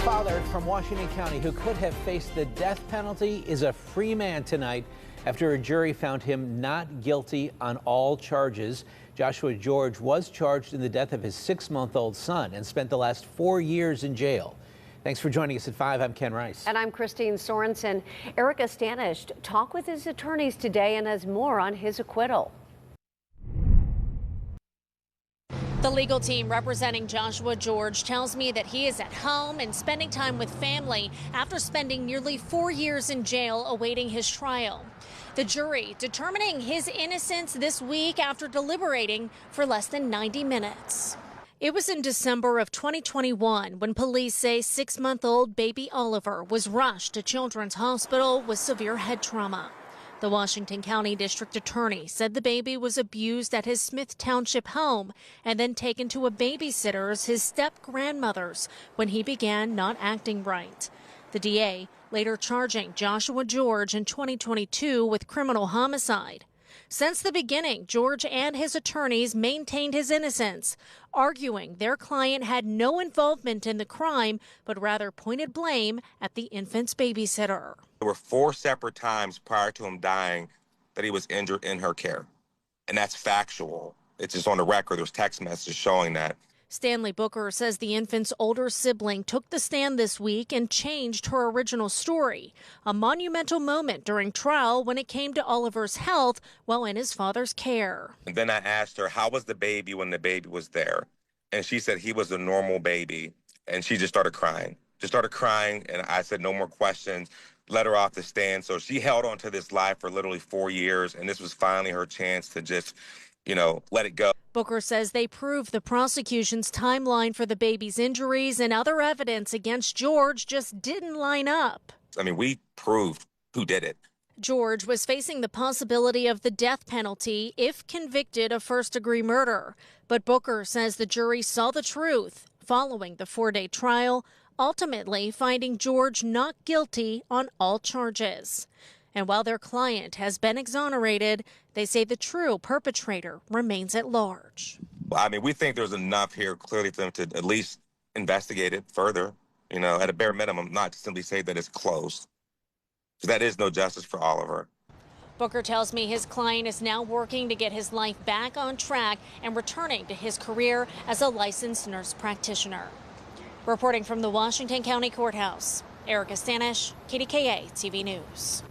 father from Washington County who could have faced the death penalty is a free man tonight after a jury found him not guilty on all charges. Joshua George was charged in the death of his 6-month-old son and spent the last 4 years in jail. Thanks for joining us at 5. I'm Ken Rice. And I'm Christine Sorensen. Erica Stanish talked with his attorneys today and has more on his acquittal. The legal team representing Joshua George tells me that he is at home and spending time with family after spending nearly 4 years in jail awaiting his trial. The jury determining his innocence this week after deliberating for less than 90 minutes. It was in December of 2021 when police say 6-month-old baby Oliver was rushed to Children's Hospital with severe head trauma. The Washington County District Attorney said the baby was abused at his Smith Township home and then taken to a babysitter's, his step-grandmother's, when he began not acting right. The DA later charging Joshua George in 2022 with criminal homicide. Since the beginning, George and his attorneys maintained his innocence, arguing their client had no involvement in the crime, but rather pointed blame at the infant's babysitter. There were 4 separate times prior to him dying that he was injured in her care. And that's factual. It's just on the record. There's text messages showing that. Stanley Booker says the infant's older sibling took the stand this week and changed her original story. A monumental moment during trial when it came to Oliver's health while in his father's care. And then I asked her, how was the baby when the baby was there? And she said he was a normal baby. And she just started crying. And I said, no more questions. Let her off the stand. So she held on to this lie for literally 4 years. And this was finally her chance to just, let it go. Booker says they proved the prosecution's timeline for the baby's injuries and other evidence against George just didn't line up. I mean, we proved who did it. George was facing the possibility of the death penalty if convicted of first-degree murder. But Booker says the jury saw the truth following the 4-day trial, ultimately finding George not guilty on all charges. And while their client has been exonerated, they say the true perpetrator remains at large. Well, I mean, we think there's enough here clearly for them to at least investigate it further, at a bare minimum, not simply say that it's closed. That is no justice for Oliver. Booker tells me his client is now working to get his life back on track and returning to his career as a licensed nurse practitioner. Reporting from the Washington County Courthouse, Erica Stanish, KDKA-TV News.